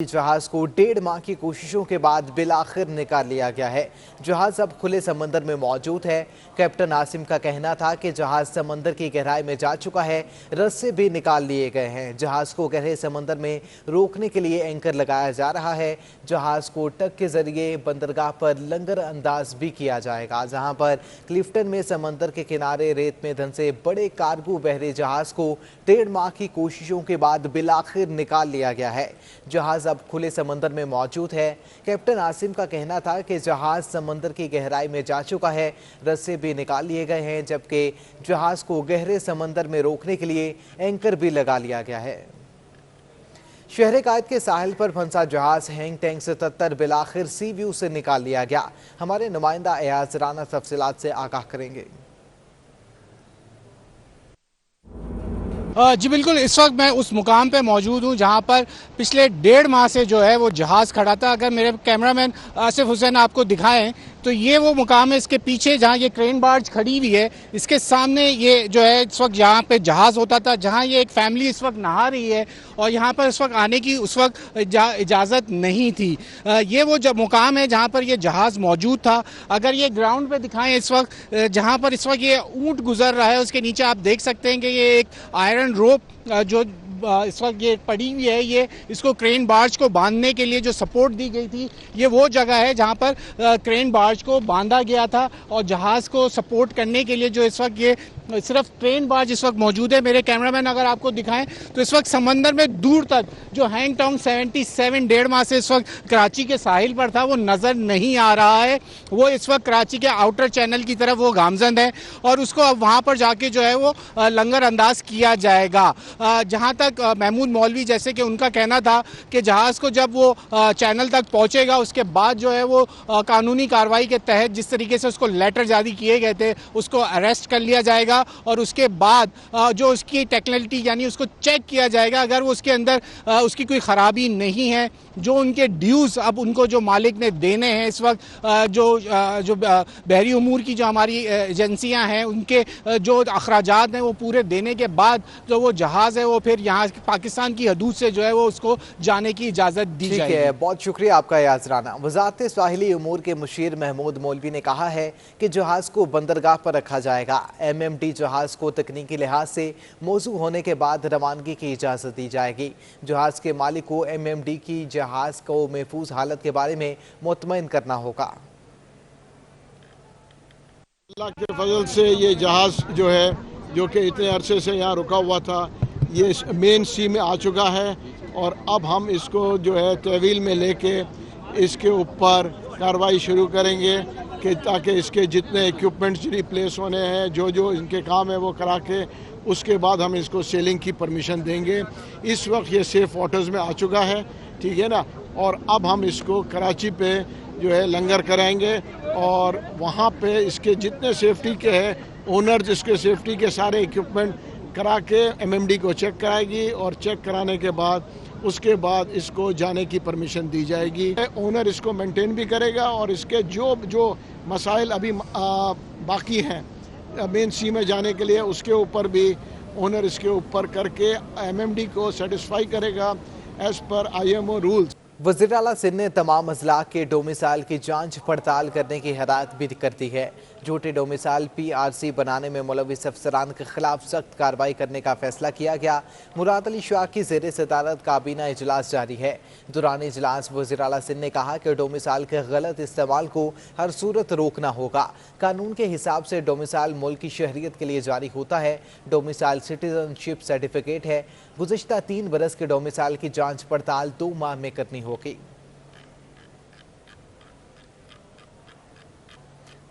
जहाज को 1.5 माह की कोशिशों के बाद बिलाखिर निकाल लिया गया है। जहाज अब खुले समंदर में मौजूद है। कैप्टन आसिम का कहना था कि जहाज समंदर की गहराई में जा चुका है। रस्से भी निकाल लिए गए हैं। जहाज को गहरे समंदर में रोकने के लिए एंकर लगाया जा रहा है। जहाज को टग के जरिए बंदरगाह पर लंगर अंदाज भी किया जाएगा, जहां पर क्लिफ्टन में समंदर के किनारे रेत में धंसे बड़े कार्गो बहरे जहाज को 1.5 माह की कोशिशों के बाद बिलाखिर निकाल लिया गया है। जहाज अब खुले समंदर में मौजूद है। कैप्टन आसिम का कहना था कि जहाज समंदर की गहराई में जा चुका है। रस्से भी निकाल लिए गए हैं, जबकि जहाज को गहरे समंदर में रोकने के लिए एंकर भी लगा लिया गया है। शहर कायद के साहिल पर फंसा जहाज हैंग टैंग 77 बिलाखिर सी व्यू से निकाल लिया गया। हमारे नुमाइंदा एयाज राना तफसीलात से आगाह करेंगे। जी बिल्कुल, इस वक्त मैं उस मुकाम पे मौजूद हूँ जहाँ पर पिछले 1.5 माह से जो है वो जहाज़ खड़ा था। अगर मेरे कैमरामैन आसिफ हुसैन आपको दिखाएं तो ये वो मुकाम है। इसके पीछे जहाँ ये क्रेन बार्ज खड़ी हुई है, इसके सामने ये जो है इस वक्त यहाँ पे जहाज़ होता था, जहाँ ये एक फैमिली इस वक्त नहा रही है और यहाँ पर इस वक्त आने की उस वक्त इजाज़त नहीं थी। ये वो मुकाम है जहाँ पर ये जहाज़ मौजूद था। अगर ये ग्राउंड पे दिखाएं इस वक्त जहाँ पर इस वक्त ये ऊँट गुजर रहा है, उसके नीचे आप देख सकते हैं कि ये एक आयरन रोप जो इस वक्त ये पड़ी हुई है, ये इसको क्रेन बार्ज को बांधने के लिए जो सपोर्ट दी गई थी, ये वो जगह है जहां पर क्रेन बार्ज को बांधा गया था और जहाज़ को सपोर्ट करने के लिए जो इस वक्त ये सिर्फ ट्रेन बार्ज इस वक्त मौजूद है। मेरे कैमरामैन अगर आपको दिखाएं तो इस वक्त समंदर में दूर तक जो हैंग टॉन्ग 77 1.5 माह से इस वक्त कराची के साहिल पर था वो नज़र नहीं आ रहा है। वो इस वक्त कराची के आउटर चैनल की तरफ वो गामजन है और उसको अब वहाँ पर जाके जो है वो लंगर अंदाज किया जाएगा। जहाँ तक महमूद मौलवी जैसे कि उनका कहना था कि जहाज़ को जब वो चैनल तक पहुँचेगा उसके बाद जो है वो कानूनी कार्रवाई के तहत जिस तरीके से उसको लेटर जारी किए गए थे उसको अरेस्ट कर लिया जाएगा और उसके बाद जो उसकी टेक्निकलिटी यानी उसको चेक किया जाएगा। अगर वो उसके अंदर उसकी कोई ख़राबी नहीं है, जो उनके ड्यूज़ अब उनको जो मालिक ने देने हैं इस वक्त, जो बहरी उमूर की जो हमारी एजेंसियां हैं उनके जो अखराजात हैं वो पूरे देने के बाद जो वो जहाज़ है वो फिर यहाँ पाकिस्तान की हदूद से जो है वो उसको जाने की इजाज़त दी जाएगी। ठीक है, बहुत शुक्रिया आपका एयाज राना। वज़ारत साहिली उमूर के मुशीर महमूद मौलवी ने कहा है कि जहाज़ को बंदरगाह पर रखा जाएगा। MMD जहाज़ को तकनीकी लिहाज से मौजू होने के बाद रवानगी की इजाज़त दी जाएगी। जहाज़ के मालिक को MMD की जहाज़ को महफूज हालत के बारे में मुतमईन करना होगा। अल्लाह के फजल से ये जहाज़ जो है जो कि इतने अरसे से यहाँ रुका हुआ था ये मेन सी में आ चुका है और अब हम इसको जो है तहवील में लेके इसके ऊपर कार्रवाई शुरू करेंगे कि ताकि इसके जितने इक्विपमेंट्स रिप्लेस होने हैं जो इनके काम है वो करा के उसके बाद हम इसको सेलिंग की परमिशन देंगे। इस वक्त ये सेफ वाटर्स में आ चुका है, ठीक है ना, और अब हम इसको कराची पे जो है लंगर कराएंगे और वहाँ पे इसके जितने सेफ्टी के हैं ओनर्स इसके सेफ्टी के सारे इक्विपमेंट करा के MMD को चेक कराएगी और चेक कराने के बाद उसके बाद इसको जाने की परमिशन दी जाएगी। ओनर इसको मेंटेन भी करेगा और इसके जो मसाइल अभी बाकी हैं मेन सी में जाने के लिए उसके ऊपर भी ओनर इसके ऊपर करके MMD को सेटिस्फाई करेगा एज पर IMO रूल्स। वज़ीर आला सिंध ने तमाम अजला के डोमिसाइल की जांच पड़ताल करने की हिदायत भी कर दी है। झूठे डोमिसाइल PRC बनाने में मुलविस अफसरान के खिलाफ सख्त कार्रवाई करने का फैसला किया गया। मुराद अली शाह की ज़ेर सदारत काबीना इजलास जारी है। दौरान इजलास वज़ीर आला सिंध ने कहा कि डोमिसाइल के गलत इस्तेमाल को हर सूरत रोकना होगा। कानून के हिसाब से डोमिसाइल मुल्क की शहरियत के लिए जारी होता है। डोमिसाइल सिटीजनशिप सर्टिफिकेट है। गुज़िश्ता 3 बरस के डोमिसाइल की जांच पड़ताल 2 माह में करनी होगी।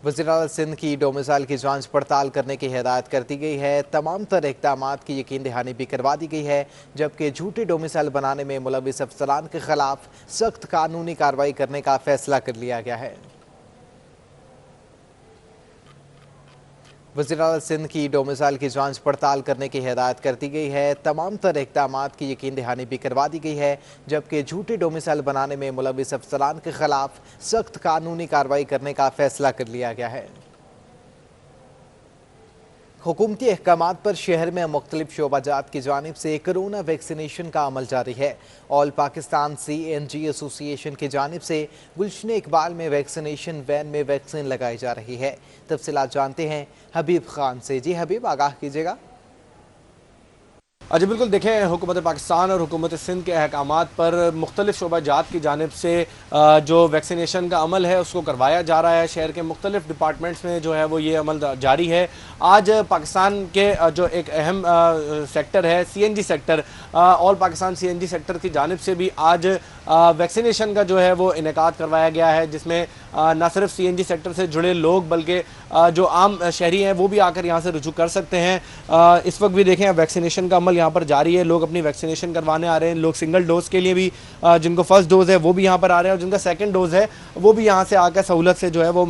वज़ीर आला सिंध की डोमिसाइल की जांच पड़ताल करने की हिदायत कर दी गई है। तमाम तर इक़दामात की यकीन दहानी भी करवा दी गई है, जबकि झूठे डोमिसाइल बनाने में मुलविस अफसरान के खिलाफ सख्त कानूनी कार्रवाई करने का फैसला कर लिया गया है। वज़ीर आला सिंध की डोमिसाइल की जांच पड़ताल करने की हिदायत कर दी गई है। तमाम तर इक़दामात की यकीन दहानी भी करवा दी गई है, जबकि झूठे डोमिसाइल बनाने में मुलविस अफसरान के खिलाफ सख्त कानूनी कार्रवाई करने का फैसला कर लिया गया है। हुकूमती अहकामात पर शहर में मुख्तलिफ शोबाजात की जानिब से कोरोना वैक्सीनेशन का अमल जारी है। ऑल पाकिस्तान CNG एसोसिएशन की जानिब से गुलशन इकबाल में वैक्सीनेशन वैन में वैक्सीन लगाई जा रही है। तफसीलात जानते हैं हबीब खान से। जी हबीब, आगाह कीजिएगा। जी बिल्कुल, देखें हुकूमत पाकिस्तान और हुकूमत सिंध के अहकामात पर मुख्तलिफ शोबाजात की जानिब से जो वैक्सीनेशन का अमल है उसको करवाया जा रहा है। शहर के मुख्तलिफ डिपार्टमेंट्स में जो है वो ये अमल जारी है। आज पाकिस्तान के जो एक अहम सेक्टर है CNG sector, all Pakistan CNG sector की जानिब से भी आज वैक्सीनेशन का जो है वो इनेकाद करवाया गया है, जिसमें न सिर्फ CNG सेक्टर से जुड़े लोग बल्कि जो आम शहरी हैं वो भी आकर यहाँ से रुजू कर सकते हैं। इस वक्त भी देखें वैक्सीनेशन का अमल यहाँ पर जारी है। लोग अपनी वैक्सीनेशन करवाने आ रहे हैं। लोग सिंगल डोज के लिए भी, जिनको फर्स्ट डोज है वो भी यहाँ पर आ रहे हैं और जिनका सेकंड डोज है वो भी यहाँ से आकर सहूलत से जो है वो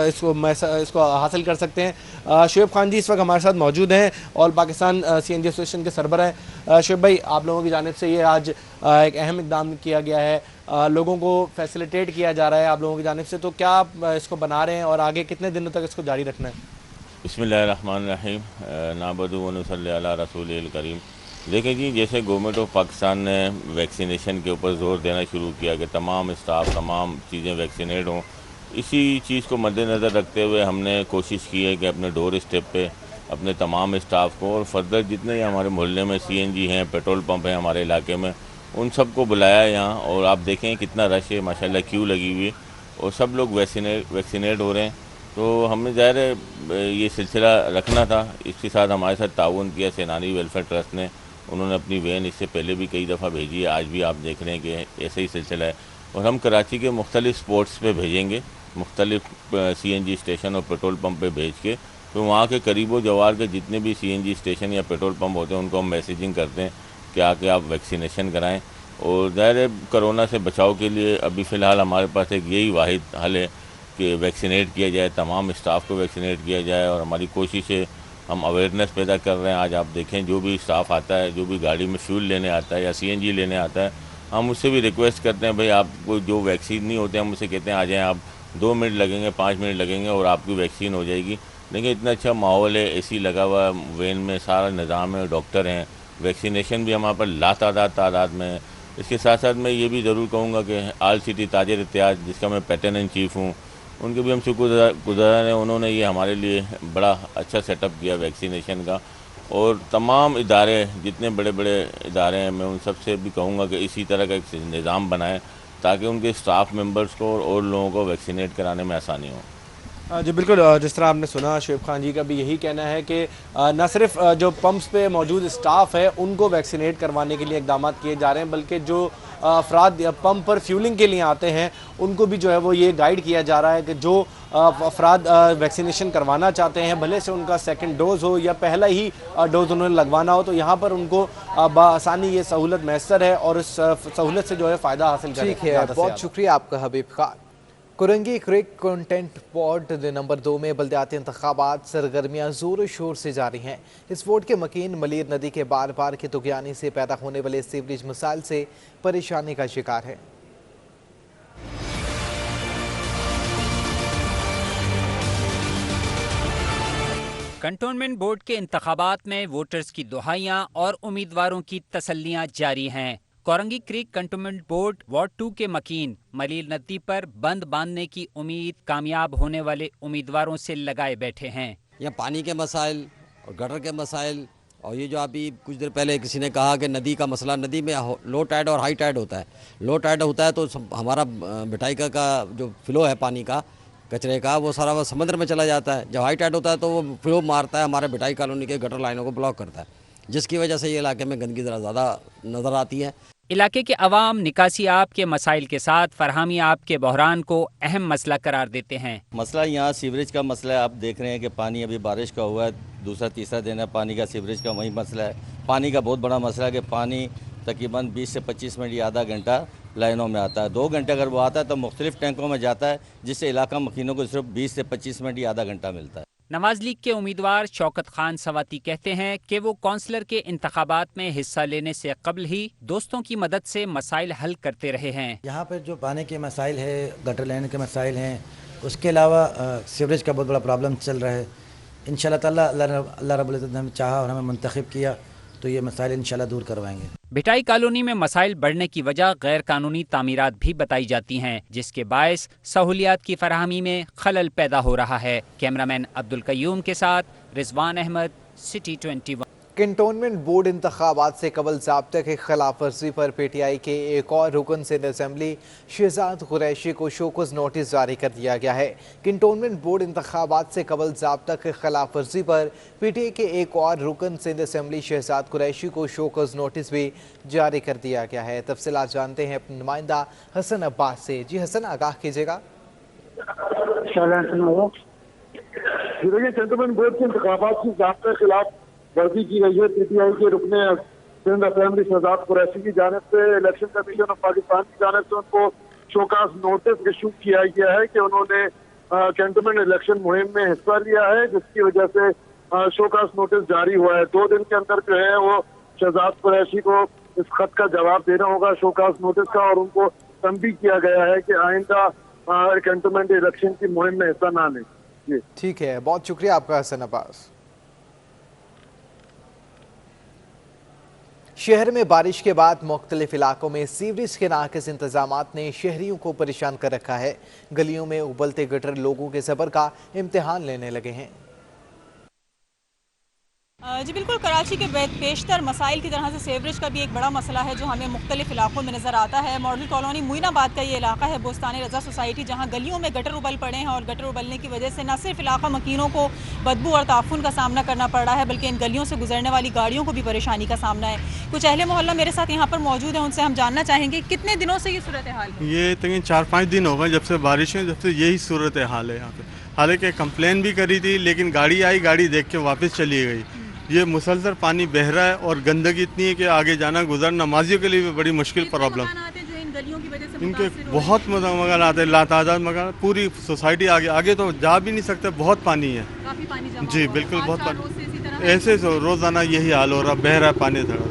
इसको हासिल कर सकते हैं। शुएब खान जी इस वक्त हमारे साथ मौजूद हैं, ऑल पाकिस्तान CNG एसोसिएशन के सरबराह हैं। शुएब भाई, आप लोगों की जानिब से ये आज एक अहम इक़दाम किया गया है, लोगों को फैसिलिटेट किया जा रहा है आप लोगों की जानिब से, तो क्या आप इसको बना रहे हैं और आगे कितने दिनों तक इसको जारी रखना है? बिस्मिल्लाहिर्रहमानिर्रहीम, नाबदु व नसल्ली अला रसूलिल करीम। देखिए जी, जैसे गवर्नमेंट ऑफ पाकिस्तान ने वैक्सीनेशन के ऊपर ज़ोर देना शुरू किया कि तमाम स्टाफ, तमाम चीज़ें वैक्सीनेट हों, इसी चीज़ को मद्देनज़र रखते हुए हमने कोशिश की है कि अपने डोर स्टेप पे अपने तमाम स्टाफ को और फर्दर जितने ही हमारे मोहल्ले में CNG हैं, पेट्रोल पंप हैं हमारे इलाके में, उन सब को बुलाया यहाँ। और आप देखें कितना रश है, माशाल्लाह क्यू लगी हुई है और सब लोग वैक्सीनेट हो रहे हैं। तो हमने ज़ाहिर है ये सिलसिला रखना था। इसके साथ हमारे साथ ताउन किया सेनानी वेलफेयर ट्रस्ट ने। उन्होंने अपनी वैन इससे पहले भी कई दफ़ा भेजी है, आज भी आप देख रहे हैं कि ऐसे ही सिलसिला है। और हम कराची के मुख्तलिफ स्पॉट्स पे भेजेंगे, मुख्तलिफ CNG स्टेशन और पेट्रोल पंप पे भेज के, तो वहाँ के करीबो जवार के जितने भी CNG स्टेशन या पेट्रोल पंप होते हैं उनको हम मैसेजिंग करते हैं कि आके आप वैक्सीनेशन कराएँ। और ज़ाहिर है कोरोना से बचाव के लिए अभी फ़िलहाल हमारे पास एक यही वाहिद हल है कि वैक्सीनेट किया जाए, तमाम स्टाफ को वैक्सीनेट किया जाए। और हमारी कोशिश है, हम अवेयरनेस पैदा कर रहे हैं। आज आप देखें जो भी स्टाफ आता है, जो भी गाड़ी में फ्यूल लेने आता है या CNG लेने आता है, हम उससे भी रिक्वेस्ट करते हैं भाई आपको जो वैक्सीन नहीं होते हम उससे कहते हैं आ जाएँ, आप 2 मिनट लगेंगे, 5 मिनट लगेंगे और आपकी वैक्सीन हो जाएगी। देखिए इतना अच्छा माहौल है, AC लगा हुआ है, वैन में सारा निज़ाम है, डॉक्टर हैं, वैक्सीनेशन भी हमारे पर तादाद में है। इसके साथ साथ मैं ये भी ज़रूर कहूँगा कि आल सिटी ताजिर इत्तेहाद, जिसका मैं पैटर्न इन चीफ़ हूँ, उनके भी हम शुक्रगुज़ार हैं। उन्होंने ये हमारे लिए बड़ा अच्छा सेटअप किया वैक्सीनेशन का। और तमाम इदारे, जितने बड़े बड़े इदारे हैं, मैं उन सब से भी कहूँगा कि इसी तरह का एक निज़ाम बनाएं ताकि उनके स्टाफ मेंबर्स को और लोगों को वैक्सीनेट कराने में आसानी हो। जी बिल्कुल, जिस तरह आपने सुना शुएब खान जी का भी यही कहना है कि न सिर्फ जो पंप्स पे मौजूद स्टाफ है उनको वैक्सीनेट करवाने के लिए इकदाम किए जा रहे हैं, बल्कि जो अफराद पंप पर फ्यूलिंग के लिए आते हैं उनको भी जो है वो ये गाइड किया जा रहा है कि जो अफराद वैक्सीनेशन करवाना चाहते हैं, भले से उनका सेकंड डोज़ हो या पहला ही डोज़ उन्होंने लगवाना हो, तो यहाँ पर उनको बआसानी ये सहूलत मैसर है और इस सहूलत से जो है फ़ायदा हासिल करें। ठीक है, बहुत शुक्रिया आपका हबीब खान। कुरंगी क्रिक कंटेंट वार्ड नंबर 2 में बल्दियाती इंतखाबात सरगर्मियाँ जोर शोर से जारी हैं। इस वार्ड के मकीन मलीर नदी के बार बार की तुगयानी से पैदा होने वाले सीवरेज मसाइल से परेशानी का शिकार है। कंटोनमेंट बोर्ड के इंतखाबात में वोटर्स की दुहाइयां और उम्मीदवारों की तसल्लियां जारी हैं। Korangi creek cantonment board ward 2 के मकीन मलीर नदी पर बंद बांधने की उम्मीद कामयाब होने वाले उम्मीदवारों से लगाए बैठे हैं। यहाँ पानी के मसाइल और गटर के मसाइल, और ये जो अभी कुछ देर पहले किसी ने कहा कि नदी का मसला, नदी में लो टाइड और हाई टाइड होता है। लो टाइड होता है तो हमारा बिटाई का जो फ्लो है पानी का, कचरे का, वो सारा समुद्र में चला जाता है। जब हाई टाइड होता है तो वो फ्लो मारता है, हमारे बिटाई कॉलोनी के गटर लाइनों को ब्लॉक करता है, जिसकी वजह से ये इलाके में गंदगी ज़रा ज़्यादा नज़र आती है। इलाके के अवाम निकासी आब के मसाइल के साथ फरहमी आब के बहरान को अहम मसला करार देते हैं। मसला यहाँ सीवरेज का मसला है। आप देख रहे हैं कि पानी अभी बारिश का हुआ है, दूसरा तीसरा दिन है पानी का, सीवरेज का वही मसला है। पानी का बहुत बड़ा मसला है कि पानी तकरीबन 20 से 25 मिनट या आधा घंटा लाइनों में आता है। 2 घंटे अगर वो आता है तो मुख्तलिफ टैंकों में जाता है, जिससे इलाका मकीनों को सिर्फ 20 से 25 मिनट या आधा घंटा मिलता है। नवाज लीग के उम्मीदवार शौकत खान सवाती कहते हैं कि वो कौंसलर के इंतखाबात में हिस्सा लेने से कबल ही दोस्तों की मदद से मसाइल हल करते रहे हैं। यहाँ पर जो पानी के मसाइल है, गटर लाइन के मसाइल हैं, उसके अलावा सीवरेज का बहुत बड़ा प्रॉब्लम चल रहा है। इंशाल्लाह ताला अल्लाह रब्बुल इज़्ज़त ने हमें चाहा और हमें मुंतखब किया तो ये मसाइल इंशाल्लाह दूर करवाएंगे। भिटाई कॉलोनी में मसाइल बढ़ने की वजह गैर कानूनी तामीरात भी बताई जाती हैं, जिसके बायस सहूलियात की फराहमी में खलल पैदा हो रहा है। कैमरामैन अब्दुल कयूम के साथ Rizwan Ahmed, city 21। Cantonment board इंतखाबात से कबल ज़ाब्ते के खिलाफ वर्जी पर पीटीआई के एक और रुकन सिंध असेंबली शहजाद कुरैशी को शोकस नोटिस जारी कर दिया गया है। कंटोनमेंट बोर्ड इंतखाबात से कबल ज़ाब्ता के खिलाफ वर्जी पर पीटीआई के एक और रुकन सिंध असेंबली शहजाद कुरैशी को शोकस नोटिस भी जारी कर दिया गया है। तफसीलात जानते हैं अपने नुमाइंदा हसन अब्बास से। जी हसन, आगाह कीजिएगा। कंटोनमेंट बोर्ड के इंतखाबात की ज़ाब्ते के खिलाफ वर्जी की गई है। पीटीआई के रुकने सिंध असेंबली शहजाद कुरैशी की जानिब से इलेक्शन कमीशन ऑफ पाकिस्तान की जानिब से उनको शोकास नोटिस इशू किया गया है कि उन्होंने कैंटोनमेंट इलेक्शन मुहिम में हिस्सा लिया है, जिसकी वजह से शोकास नोटिस जारी हुआ है। 2 दिन के अंदर जो है वो शहजाद कुरैशी को इस खत का जवाब देना होगा शोकास नोटिस का, और उनको तंबीह किया गया है कि आइंदा कैंटोनमेंट इलेक्शन की मुहिम में हिस्सा ना लें। ठीक है, बहुत शुक्रिया आपका हसन अब्बास। शहर में बारिश के बाद मुख्तलिफ इलाकों में सीवरेज के नाकिस इंतजामात ने शहरियों को परेशान कर रखा है। गलियों में उबलते गटर लोगों के सब्र का इम्तिहान लेने लगे हैं। जी बिल्कुल, कराची के बेशतर मसाइल की तरह से सीवरेज का भी एक बड़ा मसला है जो हमें मुख्तलिफ इलाकों में नज़र आता है। मॉडल कॉलोनी मुइनाबाद का ये इलाका है, बोस्तान रजा सोसाइटी, जहाँ गलियों में गटर उबल पड़े हैं और गटर उबलने की वजह से न सिर्फ इलाका मकीनों को बदबू और ताफुन का सामना करना पड़ रहा है, बल्कि इन गलियों से गुजरने वाली गाड़ियों को भी परेशानी का सामना है। कुछ अहले मोहल्ला मेरे साथ यहाँ पर मौजूद हैं, उनसे हम जानना चाहेंगे कितने दिनों से ये सूरत हाल है। ये तकरीबन 4-5 दिन हो गए जब से बारिश है, जब से यही सूरत हाल है यहाँ पे। हालांकि कंप्लेन भी करी थी, लेकिन गाड़ी आई, गाड़ी देख के वापस चली गई। ये मुसलसल पानी बह रहा है और गंदगी इतनी है कि आगे जाना गुजर नमाजियों के लिए भी बड़ी मुश्किल प्रॉब्लम। इनके बहुत मकान आते हैं, लातादाद मकान, पूरी सोसाइटी आगे तो जा भी नहीं सकते, बहुत पानी है। जी बिल्कुल, बहुत पानी, ऐसे रोजाना यही हाल हो रहा, बह रहा है पानी थोड़ा।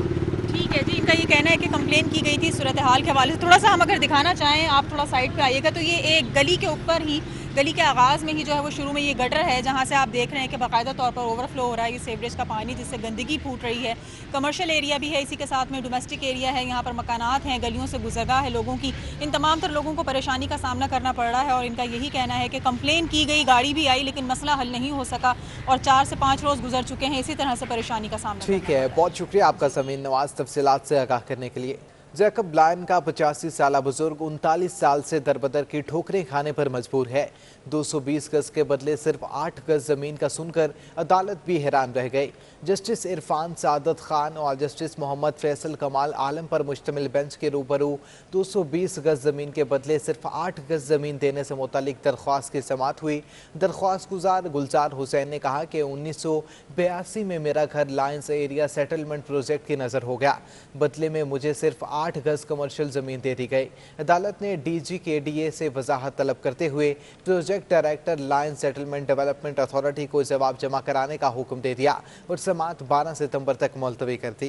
ठीक है जी, इनका ये कहना है कि कंप्लेन की गई थी सूरत हाल के हवाले से। थोड़ा सा हम अगर दिखाना चाहें, आप थोड़ा साइड पे आइएगा, तो ये एक गली के ऊपर ही, गली के आगाज़ में ही जो है वो शुरू में ये गटर है, जहाँ से आप देख रहे हैं कि बाकायदा तौर पर ओवरफ्लो हो रहा है ये सीवरेज का पानी, जिससे गंदगी फूट रही है। कमर्शियल एरिया भी है, इसी के साथ में डोमेस्टिक एरिया है, यहाँ पर मकानात हैं, गलियों से गुजरगाह है लोगों की। इन तमाम तर लोगों को परेशानी का सामना करना पड़ रहा है और इनका यही कहना है कि कंप्लेन की गई, गाड़ी भी आई, लेकिन मसला हल नहीं हो सका और 4 से 5 रोज़ गुजर चुके हैं इसी तरह से परेशानी का सामना। ठीक है, बहुत शुक्रिया आपका ज़मीन नवाज तफसीलात से आगाह करने के लिए। जैकब लायन का 85 साला बुजुर्ग 39 साल से दरबदर की ठोकरें खाने पर मजबूर है। 220 गज के बदले सिर्फ 8 गज जमीन का सुनकर अदालत भी हैरान रह गई। जस्टिस इरफान सादत खान और जस्टिस मोहम्मद फैसल कमाल आलम पर मुश्तमिल बेंच के रूबरू 220 गज जमीन के बदले सिर्फ 8 गज जमीन देने से मुतालिक दरख्वास्त की समाअत हुई। दरख्वास्त गुजार गुलजार हुसैन ने कहा कि 1982 में मेरा घर लायंस एरिया सेटलमेंट प्रोजेक्ट की नज़र हो गया, बदले में मुझे सिर्फ 8 गज कमर्शियल ज़मीन दे दी गई। अदालत ने DGKDA से वजाहत तलब करते हुए project director Lions settlement development authority को जवाब जमा कराने का हुक्म दे दिया और समाअत 12 सितंबर तक मुलतवी कर दी।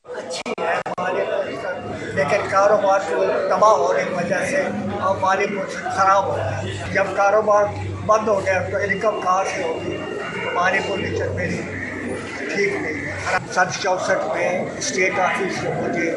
अच्छी है हमारे, लेकिन कारोबार को तबाह होने की वजह से हमारी ख़राब हो गई। जब कारोबार बंद हो गया तो इनकम कहाँ से होगी? हमारी पोजीशन मेरी ठीक नहीं है। 64 में स्टेट ऑफिस से मुझे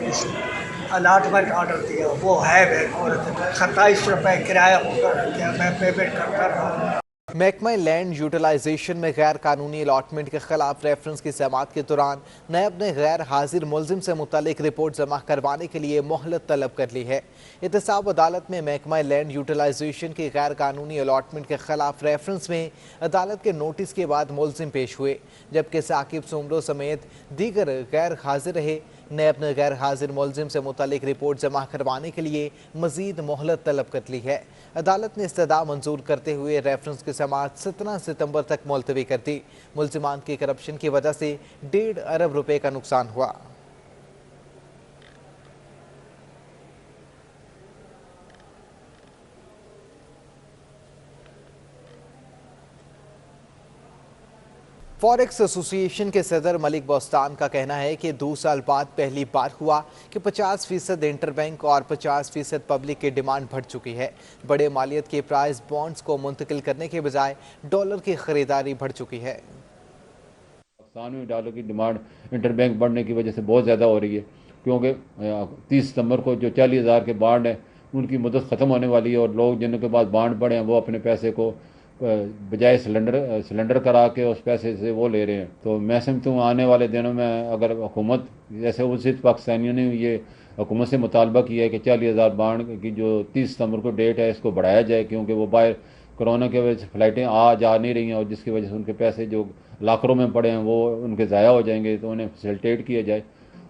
अलाटमेंट ऑर्डर दिया, वो है और 27 रुपये किराया होकर मैं पेमेंट करता रहा। महकमा लैंड यूटिलाइजेशन में गैर कानूनी अलॉटमेंट के खिलाफ रेफरेंस की समाअत के दौरान नायब ने गैर हाजिर मुलजिम से मुतालिक रिपोर्ट जमा करवाने के लिए मोहलत तलब कर ली है। एहतसाब अदालत में महकमा लैंड यूटिलाइजेशन की गैर कानूनी अलॉटमेंट के खिलाफ रेफरेंस में अदालत के नोटिस के बाद मुलजिम पेश हुए, जबकि साकिब सुमरो समेत दीगर गैर हाजिर रहे। नैब ने गैर हाजिर मुलजिम से मुतालिक रिपोर्ट जमा करवाने के लिए मजीद मोहलत तलब कर ली है। अदालत ने इस्तदा मंजूर करते हुए रेफरेंस की समाअत 17 सितंबर तक मुलतवी कर दी। मुलजिमान की करप्शन की वजह से 1.5 अरब रुपए का नुकसान हुआ। फॉरेक्स एसोसिएशन के सदर मलिक बोस्तान का कहना है कि 2 साल बाद पहली बार हुआ कि 50% इंटरबैंक और 50% पब्लिक की डिमांड बढ़ चुकी है। बड़े मालियत के प्राइस बॉन्ड्स को मुंतकिल करने के बजाय डॉलर की खरीदारी बढ़ चुकी है। पाकिस्तान में डॉलर की डिमांड इंटरबैंक बढ़ने की वजह से बहुत ज़्यादा हो रही है, क्योंकि 30 सितंबर को जो 40,000 के बॉन्ड हैं उनकी मुद्दत ख़त्म होने वाली है और लोग जिनके पास बॉन्ड पड़े हैं वो अपने पैसे को बजाय सिलेंडर करा के उस पैसे से वो ले रहे हैं। तो मैं समझता हूँ आने वाले दिनों में अगर हुकूमत जैसे उस पाकिस्तानियों ने ये हुकूमत से मुतालबा किया है कि 40,000 बॉन्ड की जो 30 सितंबर को डेट है इसको बढ़ाया जाए, क्योंकि वो बाहर कोरोना की वजह से फ़्लाइटें आ जा नहीं रही हैं और जिसकी वजह से उनके पैसे जो लाखों में पड़े हैं वो उनके ज़ाया हो जाएंगे, तो उन्हें फैसिलिटेट किया जाए।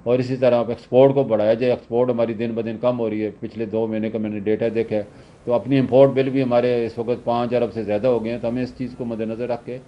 और इसी तरह आप एक्सपोर्ट को बढ़ाया जाए। एक्सपोर्ट हमारी दिन ब दिन कम हो रही है, पिछले 2 महीने का मैंने डेटा देखा है, तो अपनी इंपोर्ट बिल भी हमारे इस वक्त 5 अरब से ज़्यादा हो गए हैं। तो हमें इस चीज़ को मद्देनज़र रख के